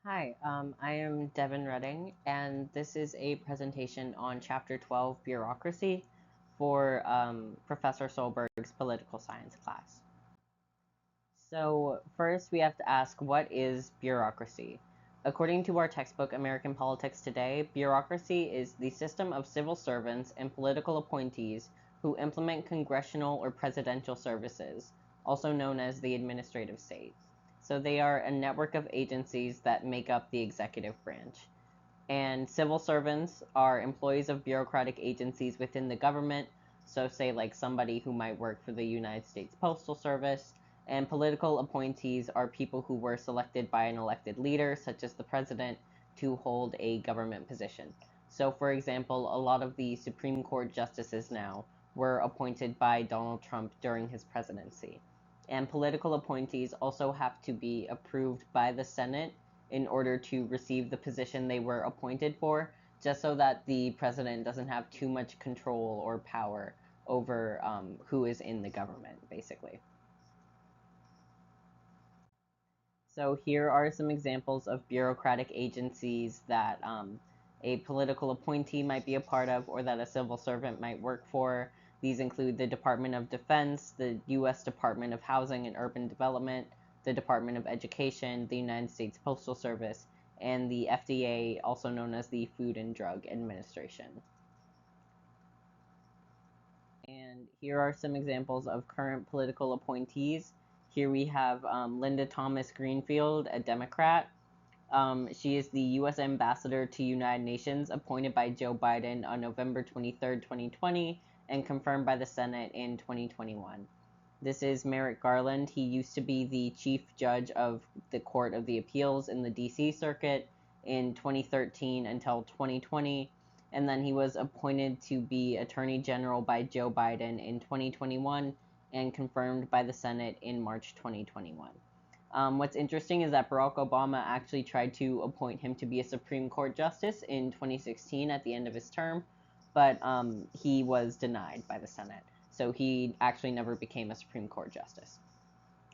Hi, I am Devin Redding, and this is a presentation on Chapter 12, Bureaucracy, for Professor Solberg's political science class. So, first we have to ask, what is bureaucracy? According to our textbook, American Politics Today, bureaucracy is the system of civil servants and political appointees who implement congressional or presidential services, also known as the administrative state. So they are a network of agencies that make up the executive branch. And civil servants are employees of bureaucratic agencies within the government. So, say, like somebody who might work for the United States Postal Service. And political appointees are people who were selected by an elected leader, such as the president, to hold a government position. So, for example, a lot of the Supreme Court justices now were appointed by Donald Trump during his presidency. And political appointees also have to be approved by the Senate in order to receive the position they were appointed for, just so that the president doesn't have too much control or power over who is in the government, basically. So here are some examples of bureaucratic agencies that a political appointee might be a part of or that a civil servant might work for. These include the Department of Defense, the U.S. Department of Housing and Urban Development, the Department of Education, the United States Postal Service, and the FDA, also known as the Food and Drug Administration. And here are some examples of current political appointees. Here we have Linda Thomas Greenfield, a Democrat. She is the U.S. Ambassador to United Nations, appointed by Joe Biden on November 23rd, 2020, and confirmed by the Senate in 2021. This is Merrick Garland. He used to be the Chief Judge of the Court of the Appeals in the D.C. Circuit in 2013 until 2020, and then he was appointed to be Attorney General by Joe Biden in 2021 and confirmed by the Senate in March 2021. What's interesting is that Barack Obama actually tried to appoint him to be a Supreme Court justice in 2016 at the end of his term, but he was denied by the Senate. So he actually never became a Supreme Court justice.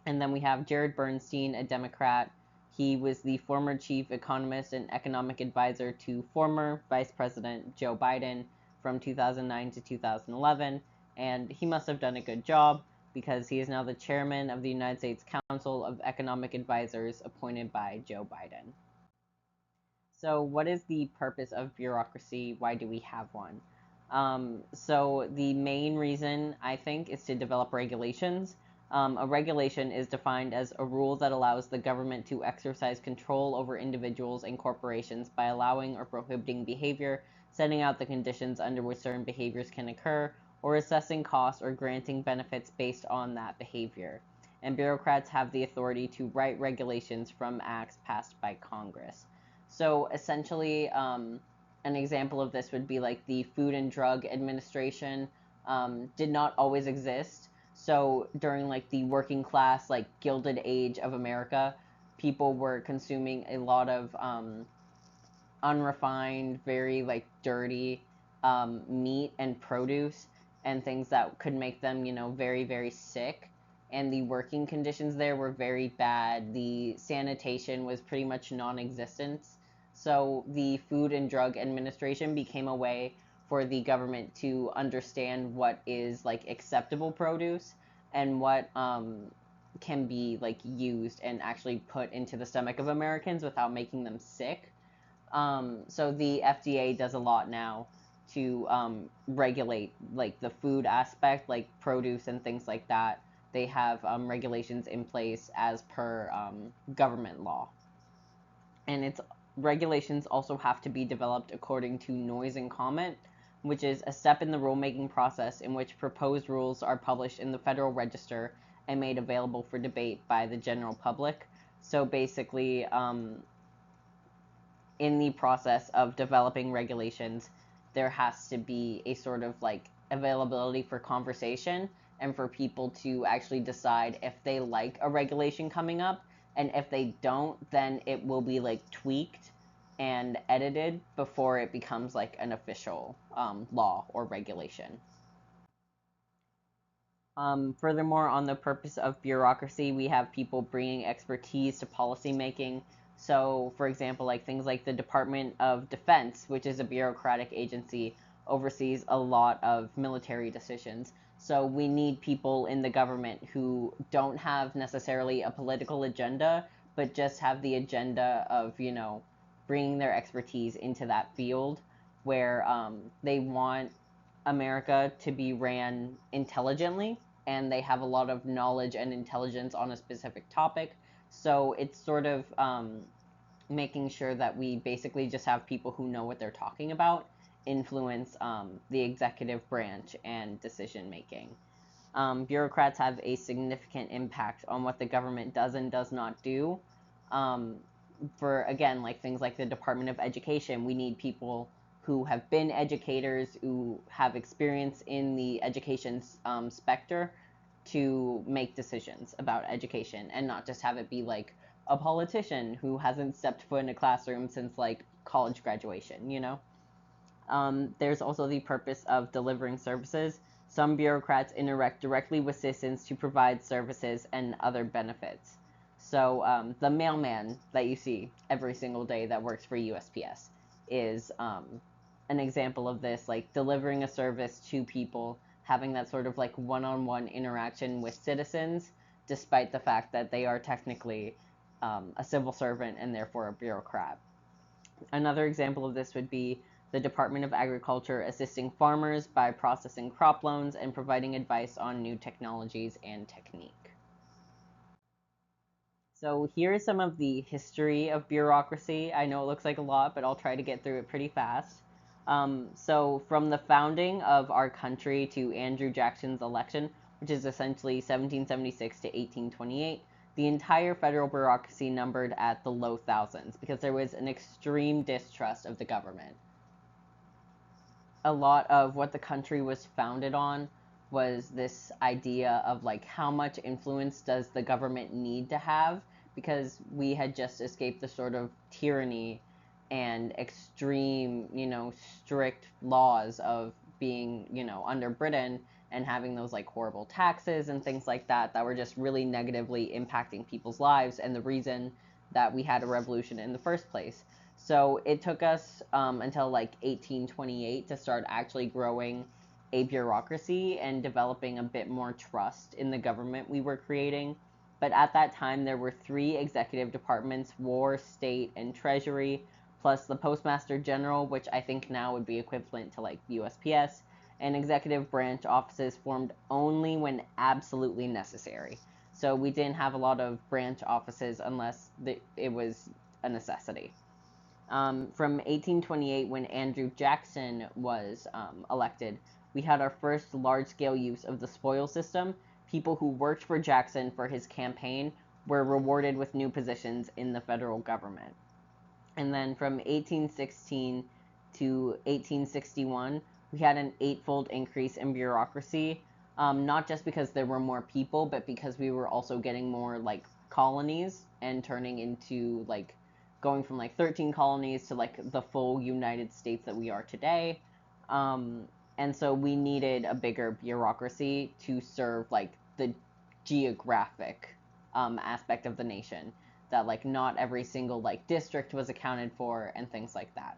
And then we have Jared Bernstein, a Democrat. He was the former chief economist and economic advisor to former Vice President Joe Biden from 2009 to 2011, and he must have done a good job because he is now the chairman of the United States Council of Economic Advisors appointed by Joe Biden. So, what is the purpose of bureaucracy? Why do we have one? So, the main reason I think is to develop regulations. A regulation is defined as a rule that allows the government to exercise control over individuals and corporations by allowing or prohibiting behavior, setting out the conditions under which certain behaviors can occur, or assessing costs or granting benefits based on that behavior. And bureaucrats have the authority to write regulations from acts passed by Congress. So essentially, an example of this would be like the Food and Drug Administration did not always exist. So during like the working class, like Gilded Age of America, people were consuming a lot of unrefined, very like dirty meat and produce and things that could make them, very, very sick. And the working conditions there were very bad. The sanitation was pretty much non existent. So the Food and Drug Administration became a way for the government to understand what is like acceptable produce and what can be like used and actually put into the stomach of Americans without making them sick. So the FDA does a lot now to regulate like the food aspect, like produce and things like that. They have regulations in place as per government law, and its regulations also have to be developed according to noise and comment, which is a step in the rulemaking process in which proposed rules are published in the Federal Register and made available for debate by the general public. So basically, in the process of developing regulations, there has to be a sort of like availability for conversation and for people to actually decide if they like a regulation coming up. And if they don't, then it will be like tweaked and edited before it becomes like an official law or regulation. Furthermore, on the purpose of bureaucracy, we have people bringing expertise to policymaking. So, for example, like things like the Department of Defense, which is a bureaucratic agency, oversees a lot of military decisions. So, we need people in the government who don't have necessarily a political agenda, but just have the agenda of, bringing their expertise into that field where they want America to be ran intelligently, and they have a lot of knowledge and intelligence on a specific topic. So it's sort of making sure that we basically just have people who know what they're talking about influence the executive branch and decision making. Bureaucrats have a significant impact on what the government does and does not do. Um, for, again, like things like the Department of Education, we need people who have been educators, who have experience in the education specter to make decisions about education and not just have it be like a politician who hasn't stepped foot in a classroom since like college graduation. There's also the purpose of delivering services. Some bureaucrats interact directly with citizens to provide services and other benefits. So the mailman that you see every single day that works for USPS is an example of this, like delivering a service to people, having that sort of like one-on-one interaction with citizens, despite the fact that they are technically a civil servant and therefore a bureaucrat. Another example of this would be the Department of Agriculture assisting farmers by processing crop loans and providing advice on new technologies and technique. So here's some of the history of bureaucracy. I know it looks like a lot, but I'll try to get through it pretty fast. So from the founding of our country to Andrew Jackson's election, which is essentially 1776 to 1828, the entire federal bureaucracy numbered at the low thousands because there was an extreme distrust of the government. A lot of what the country was founded on was this idea of like how much influence does the government need to have, because we had just escaped the sort of tyranny and extreme, strict laws of being, under Britain and having those like horrible taxes and things like that that were just really negatively impacting people's lives and the reason that we had a revolution in the first place. So it took us until like 1828 to start actually growing a bureaucracy and developing a bit more trust in the government we were creating. But at that time, there were three executive departments: War, State, and Treasury, plus the Postmaster General, which I think now would be equivalent to like USPS, and executive branch offices formed only when absolutely necessary. So we didn't have a lot of branch offices unless it was a necessity. From 1828, when Andrew Jackson was elected, we had our first large-scale use of the spoil system. People who worked for Jackson for his campaign were rewarded with new positions in the federal government. And then from 1816 to 1861, we had an eightfold increase in bureaucracy, not just because there were more people, but because we were also getting more like colonies and turning into like going from like 13 colonies to like the full United States that we are today. And so we needed a bigger bureaucracy to serve like the geographic aspect of the nation, that like not every single like district was accounted for and things like that.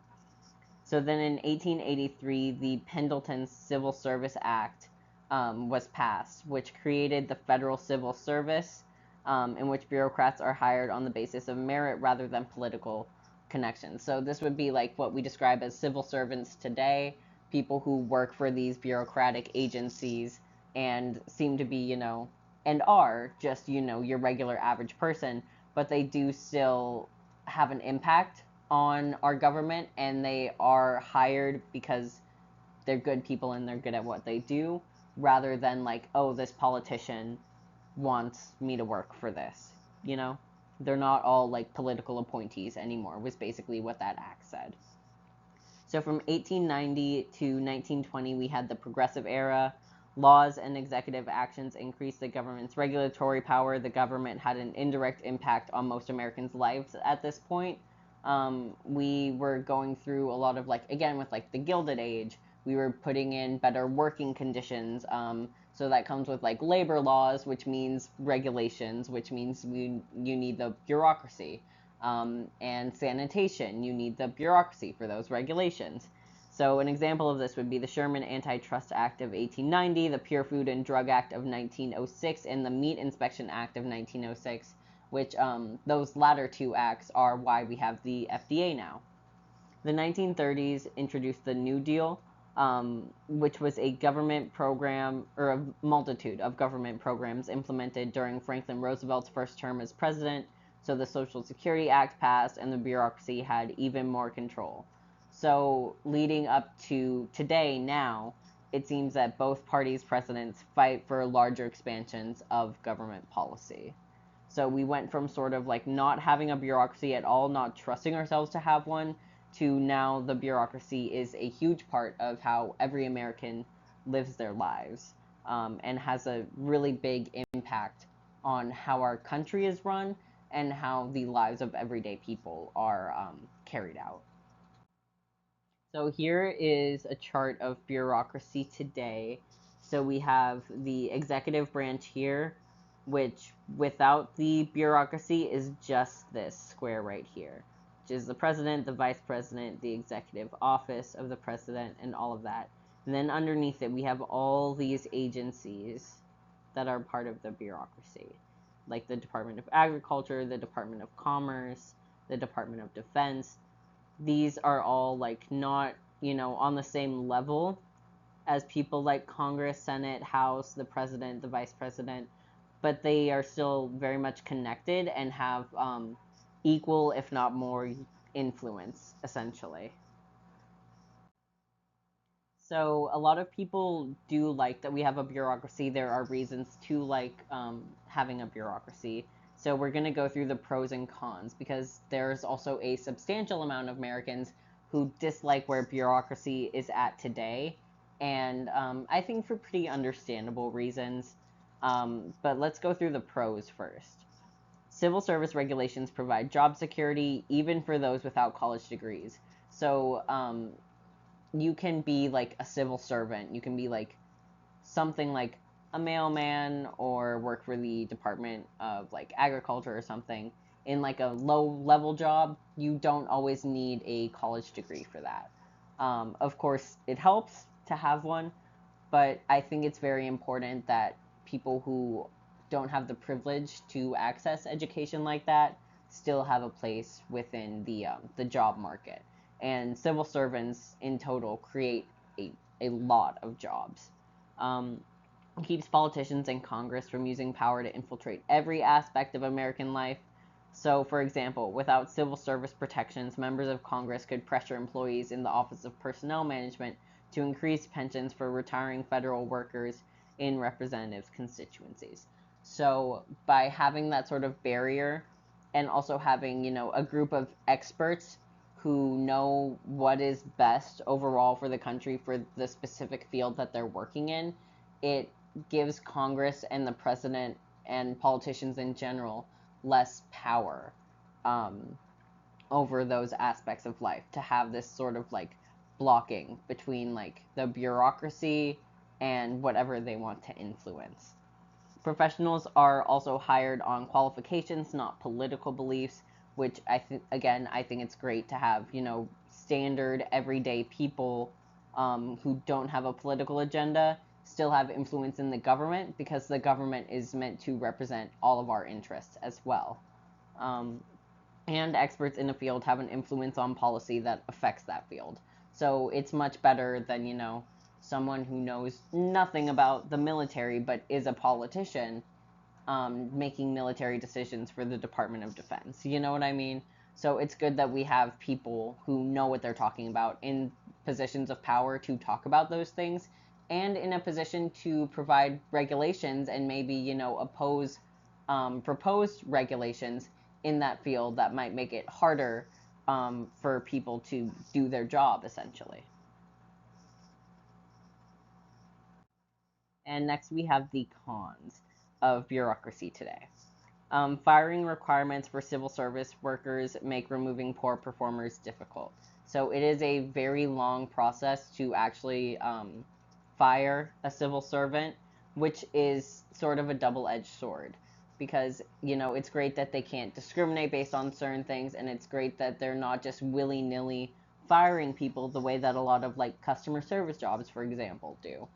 So then in 1883, the Pendleton Civil Service Act was passed, which created the Federal Civil Service, in which bureaucrats are hired on the basis of merit rather than political connections. So this would be like what we describe as civil servants today, people who work for these bureaucratic agencies and seem to be, and are just, your regular average person, but they do still have an impact on our government, and they are hired because they're good people and they're good at what they do, rather than like, oh, this politician wants me to work for this. They're not all like political appointees anymore, was basically what that act said. So from 1890 to 1920, we had the Progressive Era. Laws and executive actions increased the government's regulatory power. The government had an indirect impact on most Americans' lives at this point. We were going through a lot of like, again, with like the Gilded Age, we were putting in better working conditions. So that comes with like labor laws, which means regulations, which means you need the bureaucracy. And sanitation, you need the bureaucracy for those regulations. So an example of this would be the Sherman Antitrust Act of 1890, the Pure Food and Drug Act of 1906, and the Meat Inspection Act of 1906, which those latter two acts are why we have the FDA now. The 1930s introduced the New Deal, which was a government program, or a multitude of government programs implemented during Franklin Roosevelt's first term as president. So the Social Security Act passed, and the bureaucracy had even more control. So leading up to today, now, it seems that both parties' presidents fight for larger expansions of government policy. So we went from sort of like not having a bureaucracy at all, not trusting ourselves to have one, to now the bureaucracy is a huge part of how every American lives their lives, and has a really big impact on how our country is run and how the lives of everyday people are carried out. So here is a chart of bureaucracy today. So we have the executive branch here, which without the bureaucracy is just this square right here, which is the president, the vice president, the executive office of the president, and all of that. And then underneath it, we have all these agencies that are part of the bureaucracy, like the Department of Agriculture, the Department of Commerce, the Department of Defense. These are all like not, on the same level as people like Congress, Senate, House, the president, the vice president, but they are still very much connected and have equal, if not more, influence, essentially. So a lot of people do like that we have a bureaucracy. There are reasons to like having a bureaucracy. So we're going to go through the pros and cons, because there's also a substantial amount of Americans who dislike where bureaucracy is at today. And I think for pretty understandable reasons. But let's go through the pros first. Civil service regulations provide job security even for those without college degrees. So you can be like a civil servant. You can be like something like a mailman or work for the Department of like Agriculture or something in like a low level job. You don't always need a college degree for that. Of course, it helps to have one, but I think it's very important that people who don't have the privilege to access education like that still have a place within the job market. And civil servants in total create a lot of jobs. Um, Keeps politicians and Congress from using power to infiltrate every aspect of American life. So, for example, without civil service protections, members of Congress could pressure employees in the Office of Personnel Management to increase pensions for retiring federal workers in representatives' constituencies. So, by having that sort of barrier and also having, a group of experts who know what is best overall for the country for the specific field that they're working in, it gives Congress and the president and politicians in general less power um, over those aspects of life, to have this sort of like blocking between like the bureaucracy and whatever they want to influence. Professionals are also hired on qualifications, not political beliefs, which I think it's great to have, standard everyday people who don't have a political agenda still have influence in the government, because the government is meant to represent all of our interests as well. Um, and experts in a field have an influence on policy that affects that field. So it's much better than, someone who knows nothing about the military but is a politician making military decisions for the Department of Defense. You know what I mean? So it's good that we have people who know what they're talking about in positions of power to talk about those things, and in a position to provide regulations and maybe, oppose proposed regulations in that field that might make it harder for people to do their job, essentially. And next we have the cons of bureaucracy today. Firing requirements for civil service workers make removing poor performers difficult. So it is a very long process to actually fire a civil servant, which is sort of a double edged sword. because, it's great that they can't discriminate based on certain things, and it's great that they're not just willy-nilly firing people the way that a lot of, like, customer service jobs, for example, do.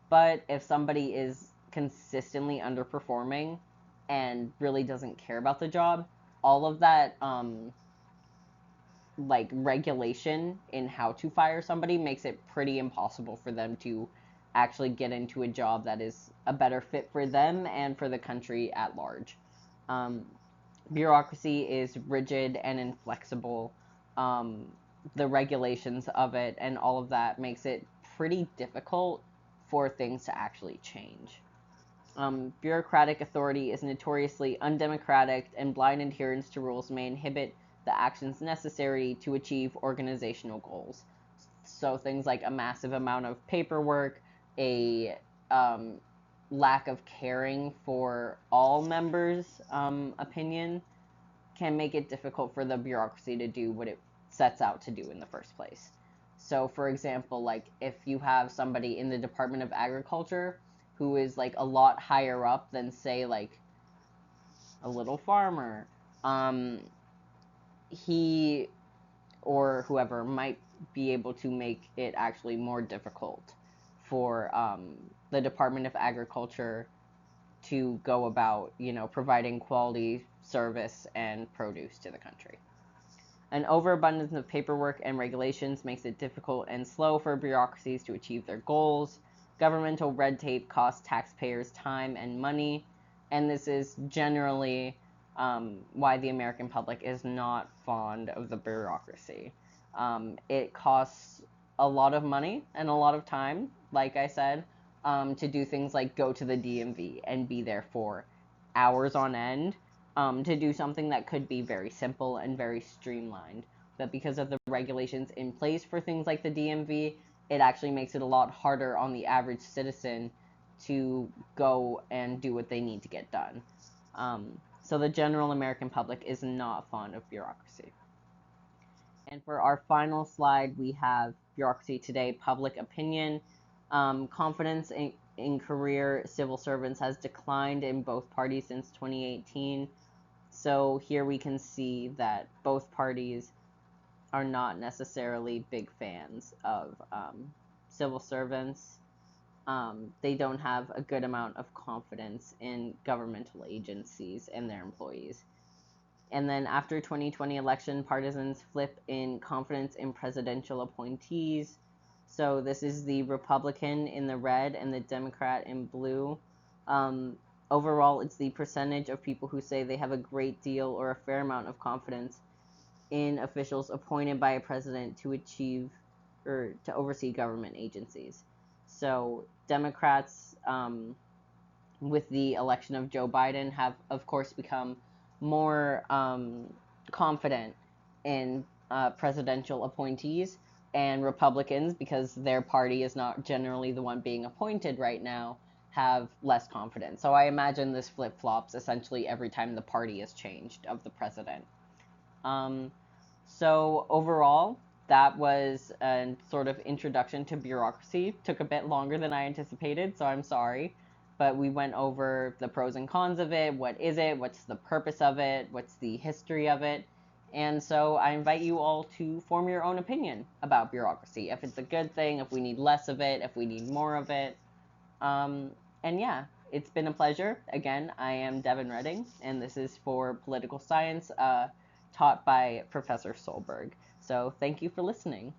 But if somebody is consistently underperforming and really doesn't care about the job, all of that, like, regulation in how to fire somebody makes it pretty impossible for them to actually get into a job that is a better fit for them and for the country at large. Bureaucracy is rigid and inflexible. The regulations of it and all of that makes it pretty difficult for things to actually change. Bureaucratic authority is notoriously undemocratic, and blind adherence to rules may inhibit the actions necessary to achieve organizational goals. So things like a massive amount of paperwork, a lack of caring for all members' opinion can make it difficult for the bureaucracy to do what it sets out to do in the first place. So, for example, like if you have somebody in the Department of Agriculture who is like a lot higher up than, say, like a little farmer, he or whoever might be able to make it actually more difficult for the Department of Agriculture to go about, providing quality service and produce to the country. An overabundance of paperwork and regulations makes it difficult and slow for bureaucracies to achieve their goals. Governmental red tape costs taxpayers time and money, and this is generally why the American public is not fond of the bureaucracy. It costs a lot of money and a lot of time, like I said, to do things like go to the DMV and be there for hours on end, to do something that could be very simple and very streamlined. But because of the regulations in place for things like the DMV, it actually makes it a lot harder on the average citizen to go and do what they need to get done. So the general American public is not fond of bureaucracy. And for our final slide, we have Bureaucracy Today, Public Opinion. Confidence in career civil servants has declined in both parties since 2018. So here we can see that both parties are not necessarily big fans of civil servants. They don't have a good amount of confidence in governmental agencies and their employees. And then after 2020 election, partisans flip in confidence in presidential appointees. So this is the Republican in the red and the Democrat in blue. Overall, it's the percentage of people who say they have a great deal or a fair amount of confidence in officials appointed by a president to achieve or to oversee government agencies. So Democrats, with the election of Joe Biden, have of course become more confident in presidential appointees, and Republicans, because their party is not generally the one being appointed right now, have less confidence. So I imagine this flip-flops essentially every time the party is changed of the president. So overall, that was a sort of introduction to bureaucracy. Took a bit longer than I anticipated, so I'm sorry. But we went over the pros and cons of it. What is it? What's the purpose of it? What's the history of it? And so I invite you all to form your own opinion about bureaucracy. If it's a good thing, if we need less of it, if we need more of it. And yeah, it's been a pleasure. Again, I am Devin Redding, and this is for Political Science, taught by Professor Solberg. So thank you for listening.